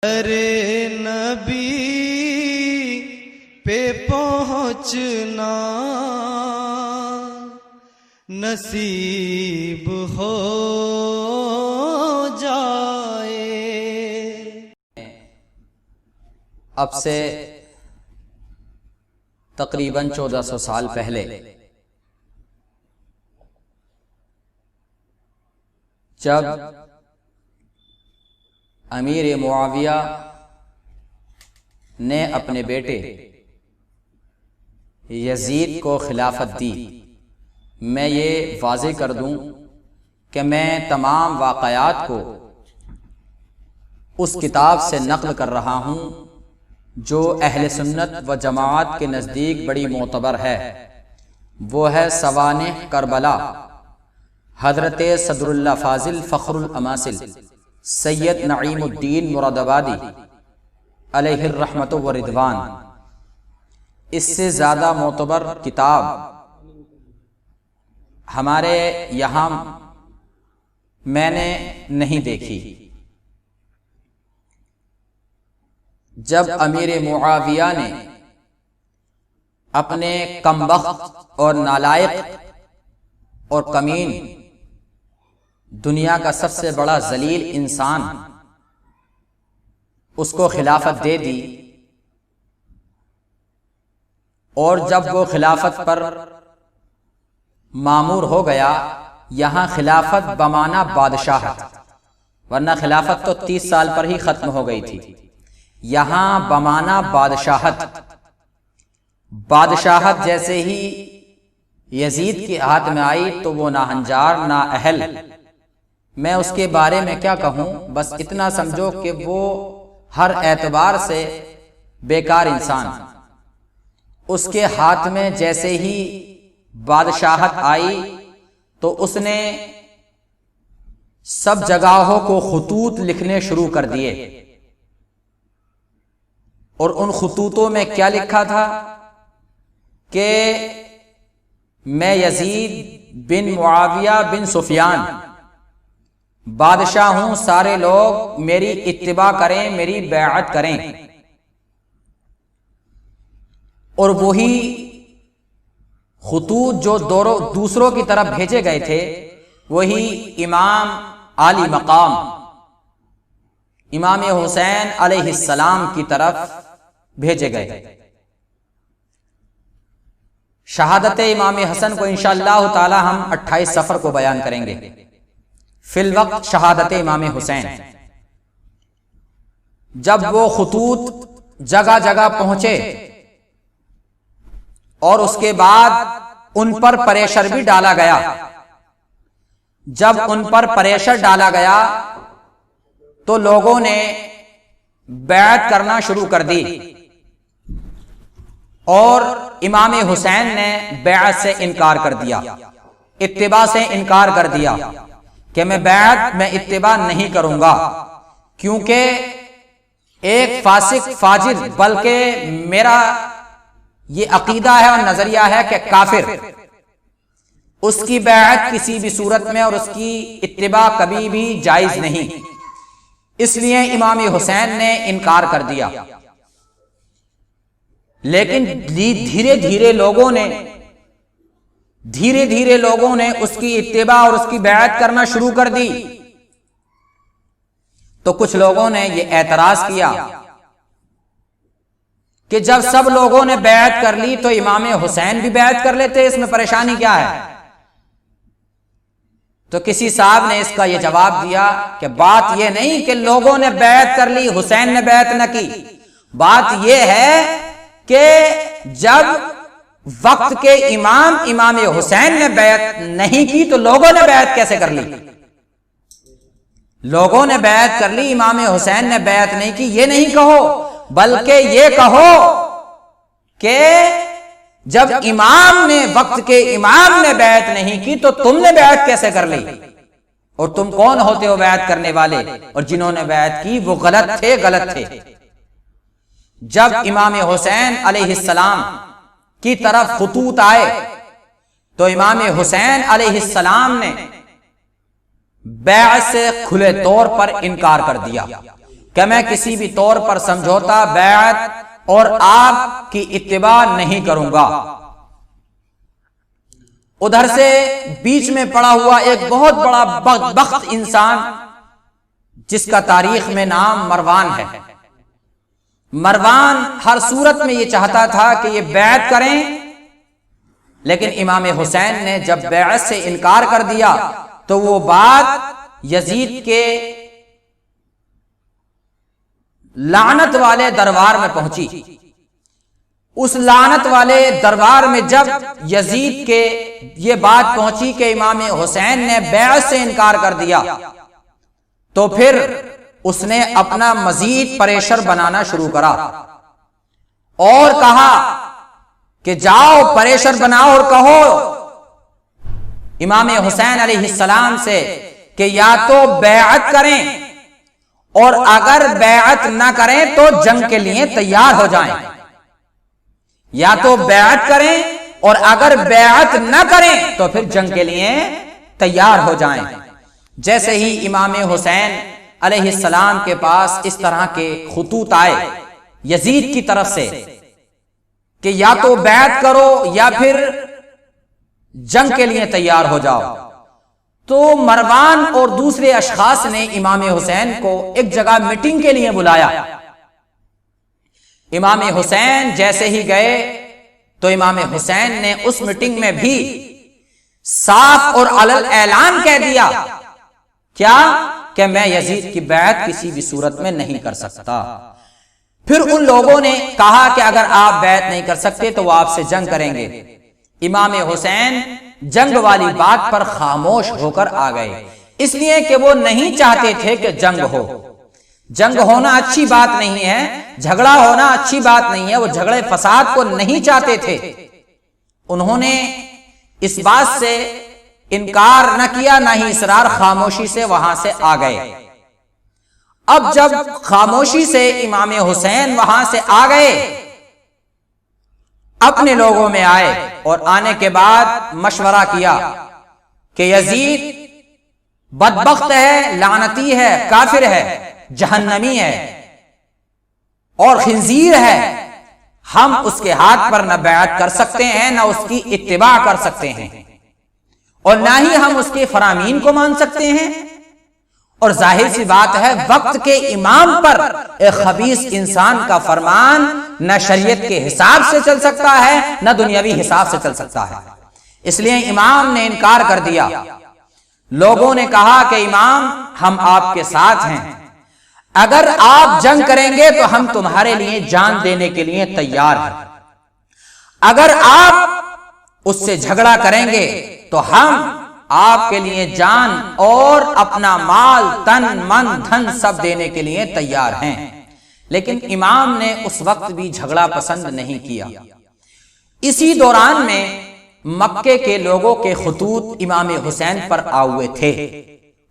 ارے نبی پہ پہنچنا نصیب ہو جائے۔ اب سے تقریباً 1400 سال پہلے جب امیر معاویہ نے اپنے بیٹے یزید کو خلافت دی، میں یہ واضح کر دوں کہ میں تمام واقعات کو اس کتاب سے نقل کر رہا ہوں جو اہل سنت و جماعت کے نزدیک بڑی معتبر ہے، وہ ہے سوانح کربلا، حضرت صدر اللہ فاضل فخر الاماثل سید نعیم الدین مراد آبادی علیہ الرحمت و رضوان۔ اس سے زیادہ معتبر کتاب ہمارے یہاں میں نے نہیں دیکھی۔ جب امیر معاویہ نے اپنے کمبخت اور نالائق اور کمین دنیا کا سب سے بڑا ذلیل انسان اس کو خلافت دے دی، اور جب وہ خلافت پر مامور ہو گیا، یہاں خلافت بمعنی بادشاہت، ورنہ خلافت تو 30 سال پر ہی ختم ہو گئی تھی، یہاں بمعنی بادشاہت۔ بادشاہت جیسے ہی یزید کے ہاتھ میں آئی تو وہ نہ ہنجار نہ اہل، میں اس کے بارے میں کیا کہوں، بس اتنا سمجھو کہ وہ ہر اعتبار سے بیکار انسان۔ اس کے ہاتھ میں جیسے ہی بادشاہت آئی تو اس نے سب جگہوں کو خطوط لکھنے شروع کر دیے، اور ان خطوطوں میں کیا لکھا تھا کہ میں یزید بن معاویہ بن سفیان بادشاہ ہوں، سارے لوگ میری اتباع کریں، میری بیعت کریں۔ اور وہی خطوط جو دوسروں کی طرف بھیجے گئے تھے، وہی امام عالی مقام امام حسین علیہ السلام کی طرف بھیجے گئے۔ شہادت امام حسن کو انشاءاللہ تعالی ہم 28 صفر کو بیان کریں گے۔ فی الوقت شہادت امام حسین، جب وہ خطوط جگہ جگہ پہنچے اور اس کے بعد ان پر پریشر بھی ڈالا گیا، جب ان پر پریشر ڈالا گیا تو لوگوں نے بیعت کرنا شروع کر دی، اور امام حسین نے بیعت سے انکار کر دیا، اتباع سے انکار کر دیا کہ میں بیعت میں اتباع نہیں کروں گا، کیونکہ ایک فاسق فاجر، بلکہ میرا یہ عقیدہ ہے اور نظریہ ہے کہ کافر، اس کی بیعت کسی بھی صورت میں اور اس کی اتباع کبھی بھی جائز نہیں، اس لیے امام حسین نے انکار کر دیا۔ لیکن دھیرے دھیرے لوگوں نے اس کی اتباع اور اس کی بیعت کرنا شروع کر دی، تو کچھ لوگوں نے یہ اعتراض کیا کہ جب سب لوگوں نے بیعت کر لی تو امام حسین بھی بیعت کر لیتے، اس میں پریشانی کیا ہے؟ تو کسی صاحب نے اس کا یہ جواب دیا کہ بات یہ نہیں کہ لوگوں نے بیعت کر لی حسین نے بیعت نہ کی، بات یہ ہے کہ جب وقت کے امام حسین نے بیعت نہیں کی تو لوگوں نے بیعت کیسے کر لی؟ لوگوں نے بیعت کر لی، امام حسین نے بیعت نہیں کی، یہ نہیں کہو، بلکہ یہ کہو کہ جب وقت کے امام نے بیعت نہیں کی تو تم نے بیعت کیسے کر لی؟ اور تم کون ہوتے ہو بیعت کرنے والے؟ اور جنہوں نے بیعت کی وہ غلط تھے۔ جب امام حسین علیہ السلام کی طرف خطوط آئے تو امام حسین علیہ السلام نے بیعت سے کھلے طور پر انکار کر دیا، کہ میں کسی بھی طور پر سمجھوتا، بیعت اور آپ کی اتباع نہیں کروں گا۔ ادھر سے بیچ میں پڑا ہوا ایک بہت بڑا بدبخت انسان جس کا تاریخ میں نام مروان ہے۔ مروان ہر صورت میں یہ چاہتا تھا کہ یہ بیعت کریں، لیکن امام حسین نے جب بیعت سے انکار کر دیا تو وہ بات یزید کے لعنت والے دربار میں پہنچی۔ اس لعنت والے دربار میں جب یزید کے یہ بات پہنچی کہ امام حسین نے بیعت سے انکار کر دیا، تو پھر اس نے اپنا مزید پریشر بنانا شروع کرا اور کہا کہ جاؤ پریشر بناؤ اور کہو امام حسین علیہ السلام سے کہ یا تو بیعت کریں، اور اگر بیعت نہ کریں تو جنگ کے لیے تیار ہو جائیں، یا تو بیعت کریں اور اگر بیعت نہ کریں تو پھر جنگ کے لیے تیار ہو جائیں۔ جیسے ہی امام حسین علیہ السلام کے پاس اس طرح کے خطوط آئے یزید کی طرف سے کہ یا تو بیعت کرو یا پھر جنگ کے لیے تیار ہو جاؤ، تو مروان اور دوسرے اشخاص نے امام حسین کو ایک جگہ میٹنگ کے لیے بلایا۔ امام حسین جیسے ہی گئے تو امام حسین نے اس میٹنگ میں بھی صاف اور علل اعلان کہہ دیا کیا کہ میں یزید کی بیعت کسی بھی صورت میں نہیں کر سکتا۔ پھر ان لوگوں نے کہا کہ اگر آپ بیعت نہیں کر سکتے تو وہ آپ سے جنگ کریں گے۔ امام حسین جنگ والی بات پر خاموش ہو کر آ گئے، اس لیے کہ وہ نہیں چاہتے تھے کہ جنگ ہو۔ جنگ ہونا اچھی بات نہیں ہے، جھگڑا ہونا اچھی بات نہیں ہے، وہ جھگڑے فساد کو نہیں چاہتے تھے۔ انہوں نے اس بات سے انکار نہ کیا نہ ہی اصرار، خاموشی سے وہاں سے آ گئے۔ اب جب خاموشی سے امام حسین وہاں سے آ گئے، اپنے لوگوں میں آئے اور آنے کے بعد مشورہ کیا کہ یزید بدبخت ہے، لعنتی ہے، کافر ہے، جہنمی ہے اور خنزیر ہے، ہم اس کے ہاتھ پر نہ بیعت کر سکتے ہیں نہ اس کی اتباع کر سکتے ہیں، اور نہ ہی ہم اس کے فرامین کو مان سکتے ہیں۔ اور ظاہر سی بات ہے وقت کے امام پر ایک خبیث انسان کا فرمان نہ شریعت کے حساب سے چل سکتا ہے نہ دنیاوی حساب سے چل سکتا ہے، اس لیے امام نے انکار کر دیا۔ لوگوں نے کہا کہ امام ہم آپ کے ساتھ ہیں، اگر آپ جنگ کریں گے تو ہم تمہارے لیے جان دینے کے لیے تیار ہیں، اگر آپ اس سے جھگڑا کریں گے تو ہم آپ کے لیے جان اور اپنا مال، تن، من، دھن سب دینے کے لیے تیار ہیں۔ لیکن امام نے اس وقت بھی جھگڑا پسند نہیں کیا۔ اسی دوران میں مکے کے لوگوں کے خطوط امام حسین پر آئے تھے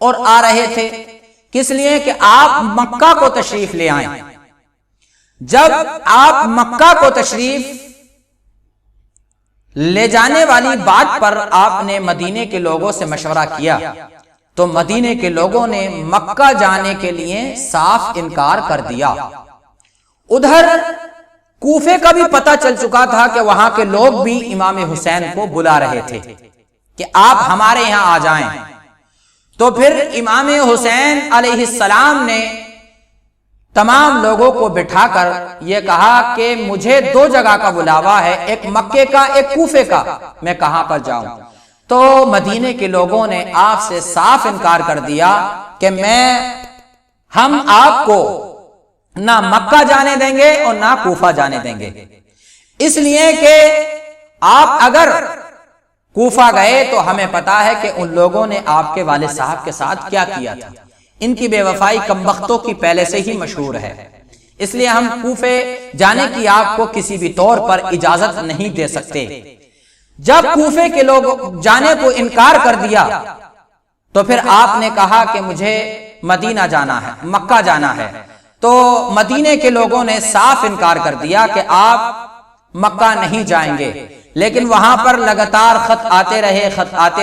اور آ رہے تھے، کس لیے کہ آپ مکہ کو تشریف لے آئیں۔ جب آپ مکہ کو تشریف لے جانے والی بات پر آپ نے مدینے کے لوگوں سے مشورہ کیا تو مدینے کے لوگوں نے مکہ جانے کے لیے صاف انکار کر دیا۔ ادھر کوفے کا بھی پتہ چل چکا تھا کہ وہاں کے لوگ بھی امام حسین کو بلا رہے تھے کہ آپ ہمارے یہاں آ جائیں۔ تو پھر امام حسین علیہ السلام نے تمام لوگوں کو بٹھا کر یہ کہا کہ مجھے دو جگہ کا بلاوا ہے، ایک مکے کا ایک کوفے کا، میں کہاں پر جاؤں؟ تو مدینے کے لوگوں نے آپ سے صاف انکار کر دیا کہ ہم آپ کو نہ مکہ جانے دیں گے اور نہ کوفہ جانے دیں گے، اس لیے کہ آپ اگر کوفہ گئے تو ہمیں پتا ہے کہ ان لوگوں نے آپ کے والد صاحب کے ساتھ کیا کیا تھا، ان کی بے وفائی کمبختوں کی پہلے سے ہی مشہور ہے، اس لیے ہم کوفے جانے کی آپ کو کسی بھی طور پر اجازت نہیں دے سکتے۔ جب کوفے کے لوگ جانے کو انکار کر دیا تو پھر آپ نے کہا کہ مجھے مدینہ جانا ہے، مکہ جانا ہے، تو مدینے کے لوگوں نے صاف انکار کر دیا کہ آپ مکہ نہیں جائیں گے۔ لیکن وہاں پر لگاتار خط آتے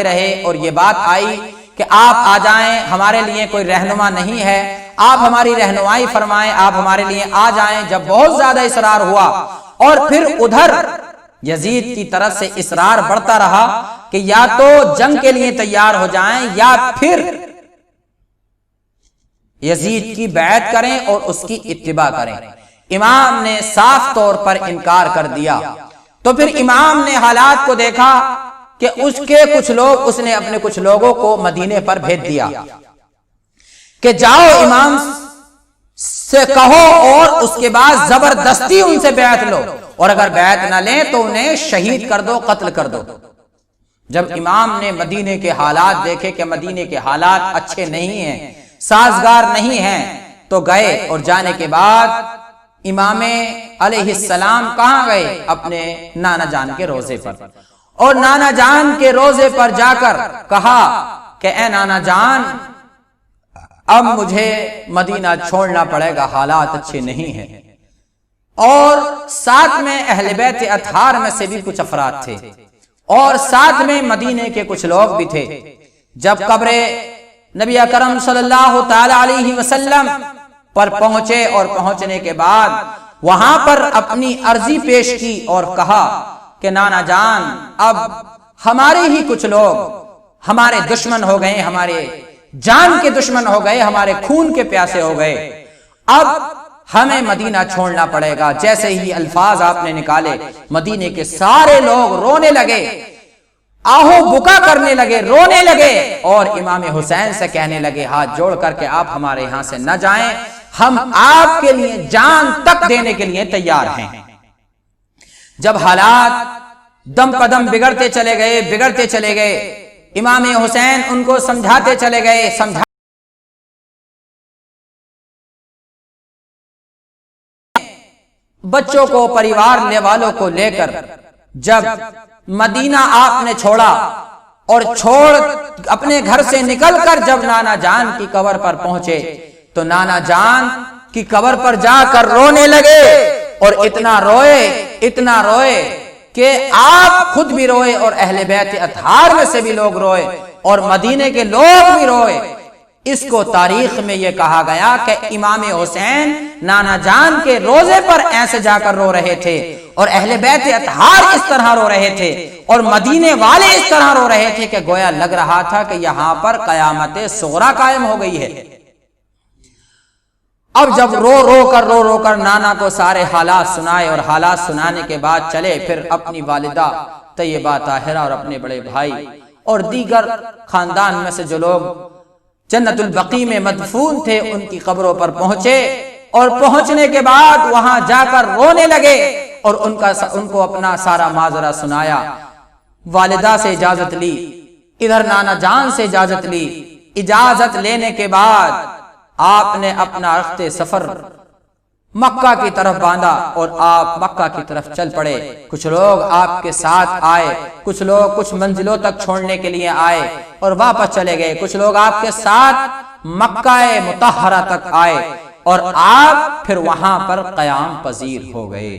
رہے اور یہ بات آئی کہ آپ آ جائیں، ہمارے لیے کوئی رہنما نہیں ہے آپ ہماری رہنمائی فرمائیں، آپ ہمارے لیے آ جائیں۔ جب بہت زیادہ اصرار ہوا اور پھر ادھر یزید کی طرف سے اصرار بڑھتا رہا کہ یا تو جنگ کے لیے تیار ہو جائیں یا پھر یزید کی بیعت کریں اور اس کی اتباع کریں، امام نے صاف طور پر انکار کر دیا۔ تو پھر امام نے حالات کو دیکھا کہ اس کے کچھ لوگ، اس نے اپنے کچھ لوگوں کو مدینے پر بھیج دیا کہ جاؤ امام سے کہو اور اس کے بعد زبردستی ان سے بیعت لو، اور اگر بیعت نہ لیں تو انہیں شہید کر دو، قتل کر دو۔ جب امام نے مدینے کے حالات دیکھے کہ مدینے کے حالات اچھے نہیں ہیں، سازگار نہیں ہیں، تو گئے، اور جانے کے بعد امام علیہ السلام کہاں گئے؟ اپنے نانا جان کے روزے پر، اور نانا جان کے روزے پر جا کر کہا کہ اے نانا جان، اب مجھے مدینہ چھوڑنا پڑے گا، حالات اچھے نہیں ہیں۔ اور ساتھ میں اہل بیت اطہار میں سے بھی کچھ افراد تھے، اور ساتھ میں مدینے کے کچھ لوگ بھی تھے۔ جب قبر نبی اکرم صلی اللہ تعالی علیہ وسلم پر پہنچے، اور پہنچنے کے بعد وہاں پر اپنی عرضی پیش کی اور کہا کہ نانا جان، اب ہمارے ہی کچھ لوگ ہمارے دشمن ہو گئے، ہمارے جان کے دشمن ہو گئے، ہمارے خون کے پیاسے ہو گئے، اب ہمیں مدینہ چھوڑنا پڑے گا۔ جیسے ہی الفاظ آپ نے نکالے، مدینے کے سارے لوگ رونے لگے، آہو بکا کرنے لگے، رونے لگے، اور امام حسین سے کہنے لگے ہاتھ جوڑ کر کہ آپ ہمارے یہاں سے نہ جائیں، ہم آپ کے لیے جان تک دینے کے لیے تیار ہیں۔ جب حالات دم قدم بگڑتے چلے گئے، امام حسین ان کو سمجھاتے چلے گئے، بچوں کو، پریوار والوں کو لے کر جب مدینہ آپ نے چھوڑا، اور اپنے گھر سے نکل کر جب نانا جان کی قبر پر پہنچے تو نانا جان کی قبر پر جا کر رونے لگے، اور اتنا روئے کہ آپ خود بھی روئے، اور اہل بیت اطہار میں سے بھی لوگ روئے، اور مدینے کے لوگ بھی روئے۔ اس کو تاریخ میں یہ کہا گیا کہ امام حسین نانا جان کے روزے پر ایسے جا کر رو رہے تھے، اور اہل بیت اطہار اس طرح رو رہے تھے، اور مدینے والے اس طرح رو رہے تھے کہ گویا لگ رہا تھا کہ یہاں پر قیامت صغریٰ قائم ہو گئی ہے۔ اب جب رو کر نانا کو سارے حالات سنائے، اور حالات سنانے کے بعد چلے پھر اپنی والدہ طیبہ طاہرہ اور اپنے بڑے بھائی اور دیگر خاندان میں سے جو لوگ جنت البقیع میں مدفون تھے ان کی قبروں پر پہنچے، اور پہنچنے کے بعد وہاں جا کر رونے لگے، اور ان کو اپنا سارا ماجرا سنایا، والدہ سے اجازت لی، ادھر نانا جان سے اجازت لی۔ اجازت لینے کے بعد آپ نے اپنا رخت سفر مکہ کی طرف باندھا، اور آپ مکہ کی طرف چل پڑے۔ کچھ لوگ آپ کے ساتھ آئے، کچھ لوگ کچھ منزلوں تک چھوڑنے کے لیے آئے اور واپس چلے گئے، کچھ لوگ آپ کے ساتھ مکہ مطہرہ تک آئے، اور آپ پھر وہاں پر قیام پذیر ہو گئے۔